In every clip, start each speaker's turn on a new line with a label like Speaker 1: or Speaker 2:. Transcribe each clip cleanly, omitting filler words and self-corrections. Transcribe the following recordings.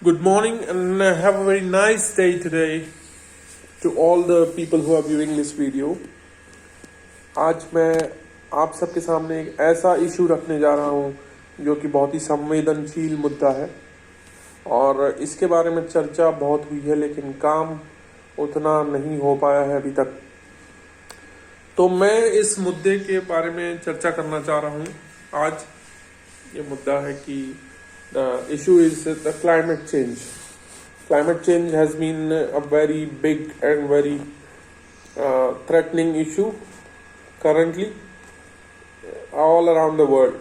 Speaker 1: Good morning and have a very nice day today to all the people who are viewing this video. आज मैं आप सबके सामने एक ऐसा इशू रखने जा रहा हूँ जो कि बहुत ही संवेदनशील मुद्दा है और इसके बारे में चर्चा बहुत हुई है लेकिन काम उतना नहीं हो पाया है अभी तक। तो मैं इस मुद्दे के बारे में चर्चा करना चाह रहा हूँ। आज ये मुद्दा है कि the issue is the climate change. Climate change has been a very big and very threatening issue currently all around the world.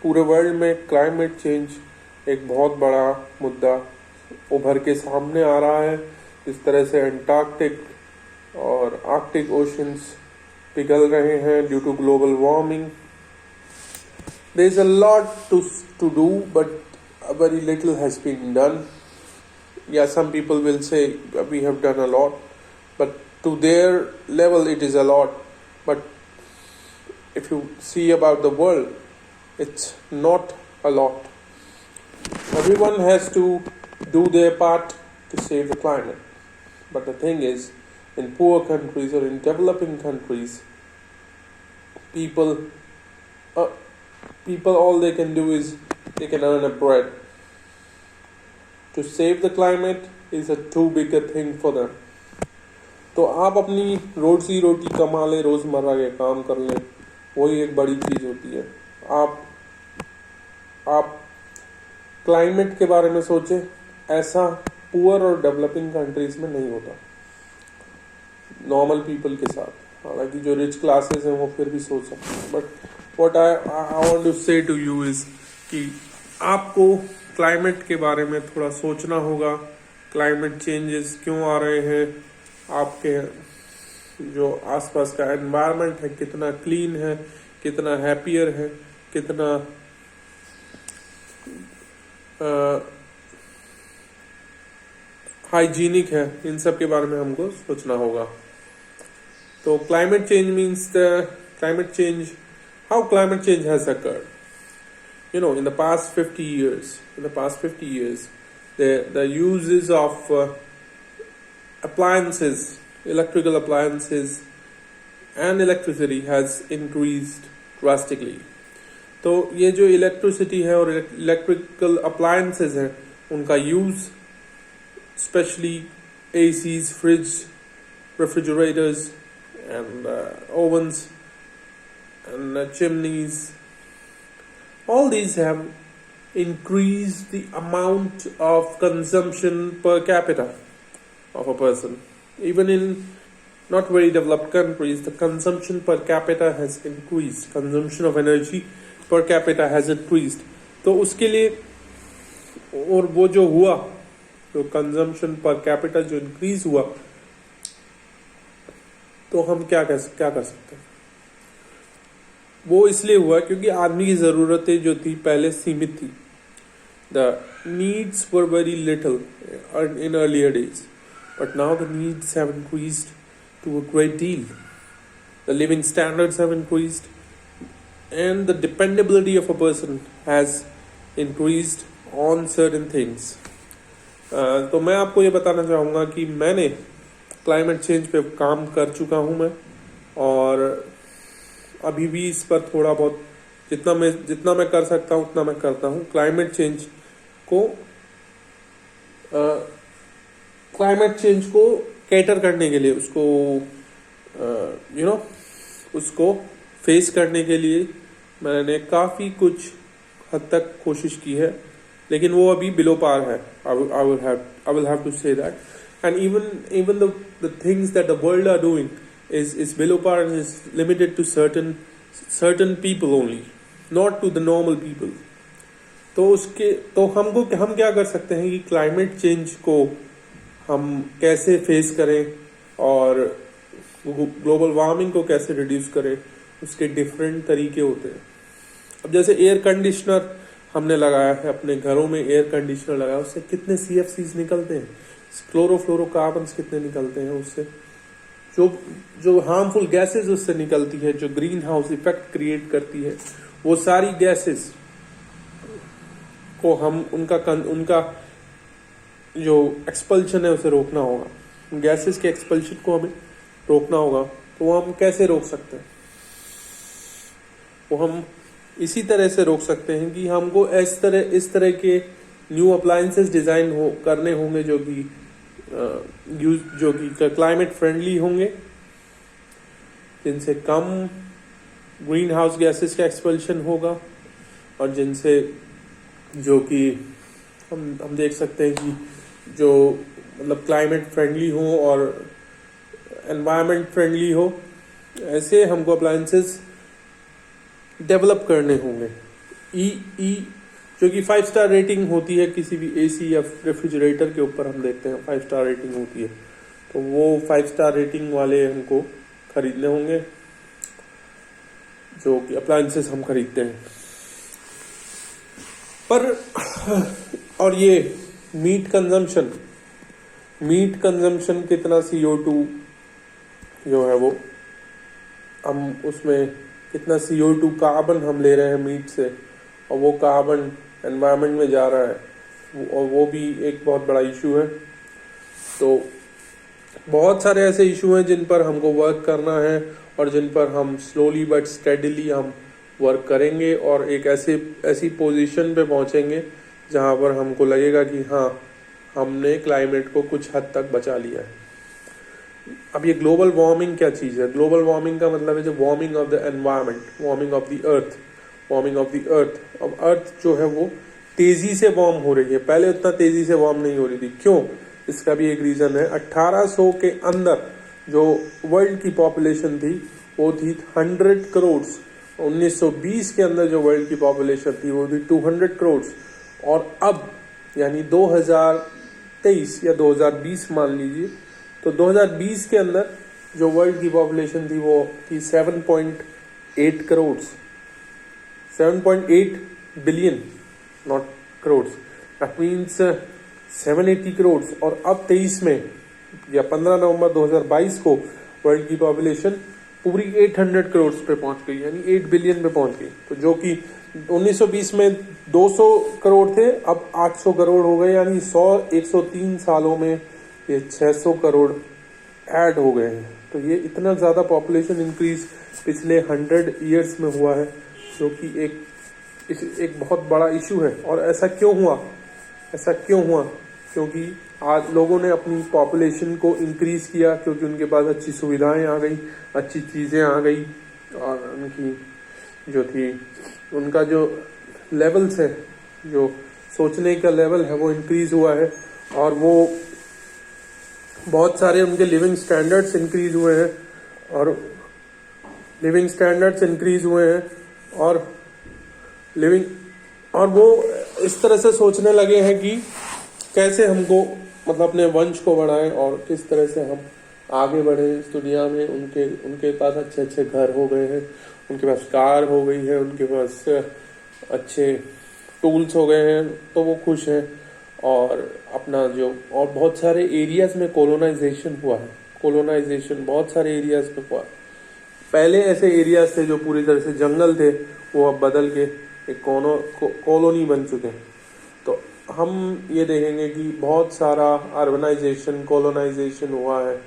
Speaker 1: पूरे वर्ल्ड में climate change एक बहुत बड़ा मुद्दा उभर के सामने आ रहा है। इस तरह से अंटार्कटिक और आर्कटिक ओशंस पिघल रहे हैं due to global warming. There is a lot to do, but very little has been done. Yeah, some people will say we have done a lot, but to their level it is a lot. But if you see about the world, it's not a lot. Everyone has to do their part to save the climate. But the thing is, in poor countries or in developing countries, people all they can do is they can earn a bread. To save the climate is a too big a thing for them. तो आप अपनी रोजी रोटी कमा लें, रोजमर्रा के काम कर लें, वही एक बड़ी चीज होती है। आप क्लाइमेट के बारे में सोचें, ऐसा पुअर और डेवलपिंग कंट्रीज में नहीं होता नॉर्मल पीपल के साथ। हालांकि जो रिच क्लासेस हैं वो फिर भी सोच सकते हैं, but what I want to say to you is कि आपको क्लाइमेट के बारे में थोड़ा सोचना होगा। क्लाइमेट चेंजेस क्यों आ रहे हैं, आपके जो आसपास का एनवायरनमेंट है कितना क्लीन है, कितना हैप्पियर है, कितना हाइजीनिक है, इन सब के बारे में हमको सोचना होगा। तो climate change means how climate change has occurred. You know, in the past 50 years, the uses of appliances, electrical appliances and electricity has increased drastically. तो ये जो इलेक्ट्रिसिटी है और इलेक्ट्रिकल अप्लायंसेज हैं उनका use specially ACs, fridge, refrigerators and ovens and chimneys, all these have increased the amount of consumption per capita of a person. Even in not very developed countries, the consumption per capita has increased. Consumption of energy per capita has increased. तो उसके लिए और वो जो हुआ, तो consumption per capita जो increase हुआ, तो हम क्या कर सकते हैं? वो इसलिए हुआ क्योंकि आदमी की ज़रूरतें जो थी पहले सीमित थी। The needs were very little in earlier days, but now the needs have increased to a great deal. The living standards have increased and the dependability of a person has increased on certain things. तो मैं आपको ये बताना चाहूँगा कि मैंने climate change पे काम कर चुका हूँ मैं, और अभी भी इस पर थोड़ा बहुत जितना मैं कर सकता हूँ उतना मैं करता हूँ। क्लाइमेट चेंज को कैटर करने के लिए, उसको फेस करने के लिए मैंने काफ़ी कुछ हद तक कोशिश की है, लेकिन वो अभी बिलो पार है। I will have to say that. And even the things that the world are doing is below par and is limited to certain people only, not to the normal people. तो हम क्या कर सकते हैं कि climate change को हम कैसे फेस करें और ग्लोबल वार्मिंग को कैसे रिड्यूस करें, उसके डिफरेंट तरीके होते हैं। अब जैसे एयर कंडीशनर हमने लगाया है, अपने घरों में एयर कंडीशनर लगाया, उससे कितने CFCs निकलते हैं, क्लोरोफ्लोरोकार्बन्स कितने निकलते हैं उससे, जो हार्मफुल गैसेस उससे निकलती है, जो ग्रीन हाउस इफेक्ट क्रिएट करती है, वो सारी गैसेस को हम उनका जो एक्सपल्शन है उसे रोकना होगा, गैसेस के एक्सपल्शन को हमें रोकना होगा। तो वो हम कैसे रोक सकते हैं? वो हम इसी तरह से रोक सकते हैं कि हमको इस तरह के न्यू अप्लायंसेस डिजाइन करने होंगे जो कि क्लाइमेट फ्रेंडली होंगे, जिनसे कम ग्रीन हाउस गैसेस का एक्सपल्शन होगा, और जिनसे जो कि हम देख सकते हैं कि जो मतलब क्लाइमेट फ्रेंडली हो और एनवायरनमेंट फ्रेंडली हो। ऐसे हमको अप्लायंसेस डेवलप करने होंगे। ई जो कि 5 स्टार रेटिंग होती है किसी भी एसी या रेफ्रिजरेटर के ऊपर, हम देखते हैं 5 स्टार रेटिंग होती है, तो वो 5 स्टार रेटिंग वाले हमको खरीदने होंगे, जो कि अप्लायंसेस हम खरीदते हैं। पर और ये मीट कंजम्पशन कितना CO2 जो है वो हम उसमें कितना CO2 कार्बन हम ले रहे हैं मीट से, और वो कार्बन एनवायरनमेंट में जा रहा है, और वो भी एक बहुत बड़ा इशू है। तो बहुत सारे ऐसे इशू हैं जिन पर हमको वर्क करना है, और जिन पर हम स्लोली बट स्टेडीली हम वर्क करेंगे, और एक ऐसी पोजीशन पे पहुंचेंगे जहां पर हमको लगेगा कि हाँ, हमने क्लाइमेट को कुछ हद तक बचा लिया है। अब ये ग्लोबल वार्मिंग क्या चीज़ है? ग्लोबल वार्मिंग का मतलब है जो warming of the environment, warming of the earth. अब अर्थ जो है वो तेजी से वार्म हो रही है, पहले उतना तेजी से वार्म नहीं हो रही थी। क्यों? इसका भी एक रीजन है। 1800 के अंदर जो वर्ल्ड की पॉपुलेशन थी वो थी 100 करोड़। 1920 के अंदर जो वर्ल्ड की पॉपुलेशन थी वो थी 200 करोड़, और अब यानी 2023 या 2020 मान लीजिए, तो 2020 के अंदर जो वर्ल्ड की पॉपुलेशन थी वो थी 7.8 crore, 7.8 billion, not crore, that means 780 crore. और अब 23 में या 15 नवंबर 2022 को वर्ल्ड की पॉपुलेशन पूरी 800 करोड़ पे पहुंच गई, यानी 8 बिलियन पे पहुंच गई। तो जो कि 1920 में 200 करोड़ थे, अब 800 करोड़ हो गए, यानी 103 सालों में ये 600 करोड़ ऐड हो गए हैं। तो ये इतना ज़्यादा पॉपुलेशन इंक्रीज पिछले 100 ईयर्स में हुआ है, जो कि एक बहुत बड़ा इशू है। और ऐसा क्यों हुआ? क्योंकि आज लोगों ने अपनी पॉपुलेशन को इंक्रीज किया, क्योंकि उनके पास अच्छी सुविधाएं आ गई, अच्छी चीज़ें आ गई, और उनकी जो थी उनका जो लेवल्स है, जो सोचने का लेवल है वो इंक्रीज हुआ है, और वो बहुत सारे उनके लिविंग स्टैंडर्ड्स इंक्रीज हुए हैं, और वो इस तरह से सोचने लगे हैं कि कैसे हमको मतलब अपने वंश को बढ़ाएं, और किस तरह से हम आगे बढ़े इस दुनिया में। उनके पास अच्छे अच्छे घर हो गए हैं, उनके पास कार हो गई है, उनके पास अच्छे टूल्स हो गए हैं, तो वो खुश हैं। और अपना और बहुत सारे एरियाज में कोलोनाइजेशन बहुत सारे एरियाज में हुआ है। पहले ऐसे एरियाज थे जो पूरी तरह से जंगल थे, वो अब बदल के एक कॉलोनी बन चुके हैं। तो हम ये देखेंगे कि बहुत सारा अर्बनाइजेशन, कॉलोनाइजेशन हुआ है,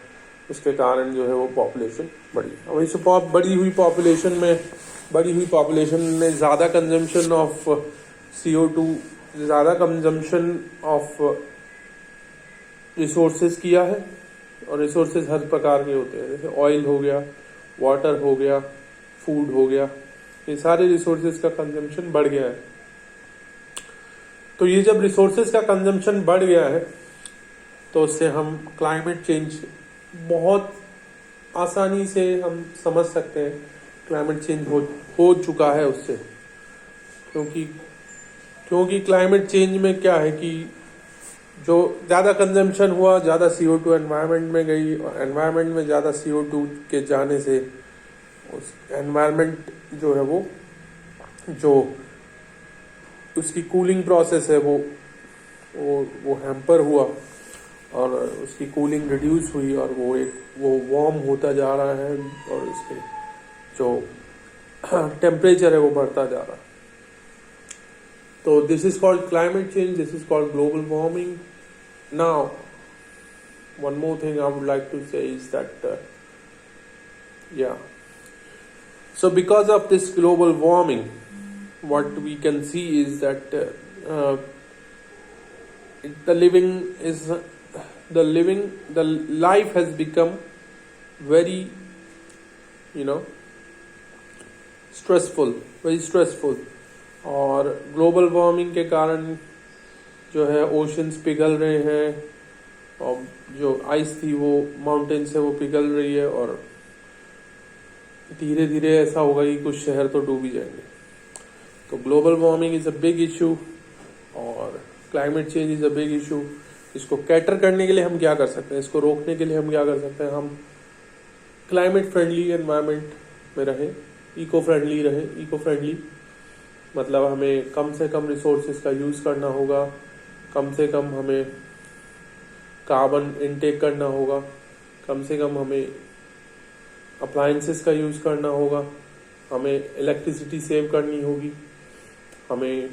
Speaker 1: उसके कारण जो है वो पॉपुलेशन बढ़ी। अब इस बढ़ी हुई पॉपुलेशन ने ज़्यादा कंजम्पशन ऑफ CO2, ज़्यादा कंजम्पशन ऑफ रिसोर्सेज किया है। और रिसोर्सेज हर प्रकार के होते हैं, जैसे ऑयल हो गया, वाटर हो गया, फूड हो गया, ये सारे रिसोर्सेज का कंजम्पशन बढ़ गया है। तो ये जब रिसोर्सेज का कंजम्पशन बढ़ गया है, तो उससे हम क्लाइमेट चेंज बहुत आसानी से हम समझ सकते हैं। क्लाइमेट चेंज हो चुका है उससे, क्योंकि क्लाइमेट चेंज में क्या है कि जो ज़्यादा कंजम्पशन हुआ, ज़्यादा CO2 एनवायरनमेंट में गई, और एनवायरनमेंट में ज़्यादा CO2 के जाने से उस एनवायरनमेंट जो है वो जो उसकी कूलिंग प्रोसेस है वो हैम्पर हुआ, और उसकी कूलिंग रिड्यूस हुई, और वो वार्म होता जा रहा है, और उसके जो टेम्परेचर है वो बढ़ता जा रहा है। तो this is called climate change, this is called global warming. Now, one more thing I would like to say is that, so because of this global warming, what we can see is that the life has become very, stressful, very stressful. और global warming के कारण जो है oceans पिघल रहे हैं, और जो आइस थी वो माउंटेन से वो पिघल रही है, और धीरे धीरे ऐसा होगा कि कुछ शहर तो डूब ही जाएंगे. तो global warming is a big issue और climate change is a big issue. इसको कैटर करने के लिए हम क्या कर सकते हैं, इसको रोकने के लिए हम क्या कर सकते हैं? हम क्लाइमेट फ्रेंडली एनवायरनमेंट में रहें, इको फ्रेंडली मतलब हमें कम से कम रिसोर्सेज का यूज़ करना होगा, कम से कम हमें कार्बन इनटेक करना होगा, कम से कम हमें अप्लायंसेस का यूज़ करना होगा, हमें इलेक्ट्रिसिटी सेव करनी होगी, हमें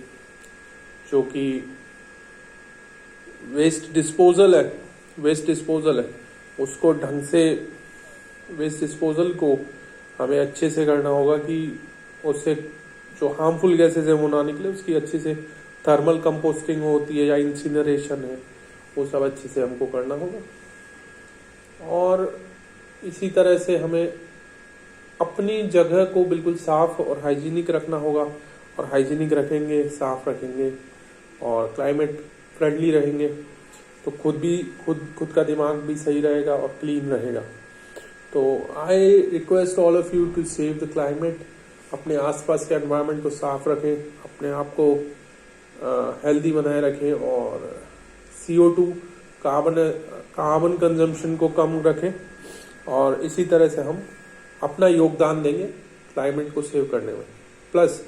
Speaker 1: जो कि वेस्ट डिस्पोजल है उसको ढंग से, वेस्ट डिस्पोजल को हमें अच्छे से करना होगा कि उससे जो हार्मफुल गैसेज है वो ना निकले. उसकी अच्छे से थर्मल कंपोस्टिंग होती है या इंसिनरेशन है, वो सब अच्छे से हमको करना होगा. और इसी तरह से हमें अपनी जगह को बिल्कुल साफ और हाइजीनिक रखना होगा, और हाइजीनिक रखेंगे, साफ रखेंगे और क्लाइमेट फ्रेंडली रहेंगे तो खुद का दिमाग भी सही रहेगा और क्लीन रहेगा. तो I request all of you to save the climate. अपने आसपास के एनवायरनमेंट को साफ रखें, अपने आप को हेल्दी बनाए रखें, और CO2 कार्बन कंजम्पशन को कम रखें. और इसी तरह से हम अपना योगदान देंगे क्लाइमेट को सेव करने में. प्लस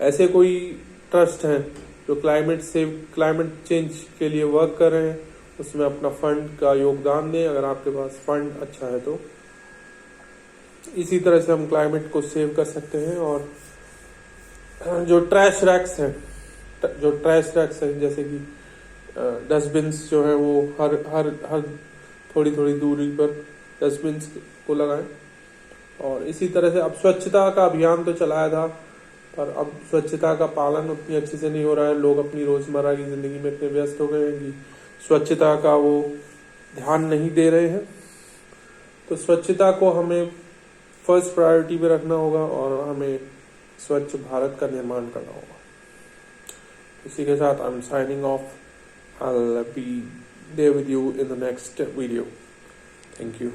Speaker 1: ऐसे कोई ट्रस्ट हैं जो क्लाइमेट चेंज के लिए वर्क कर रहे हैं, उसमें अपना फंड का योगदान दें अगर आपके पास फंड अच्छा है तो. इसी तरह से हम क्लाइमेट को सेव कर सकते हैं. और जो ट्रैश रैक्स हैं जैसे कि डस्टबिन्स जो है वो हर थोड़ी दूरी पर डस्टबिन्स को लगाएं. और इसी तरह से अब स्वच्छता का अभियान तो चलाया था, पर अब स्वच्छता का पालन उतनी अच्छे से नहीं हो रहा है. लोग अपनी रोजमर्रा की जिंदगी में इतने व्यस्त हो गए हैं कि स्वच्छता का वो ध्यान नहीं दे रहे हैं. तो स्वच्छता को हमें फर्स्ट प्रायोरिटी पे रखना होगा और हमें स्वच्छ भारत का निर्माण करना होगा. इसी के साथ I am signing off. I will be there with you in the next video. Thank you.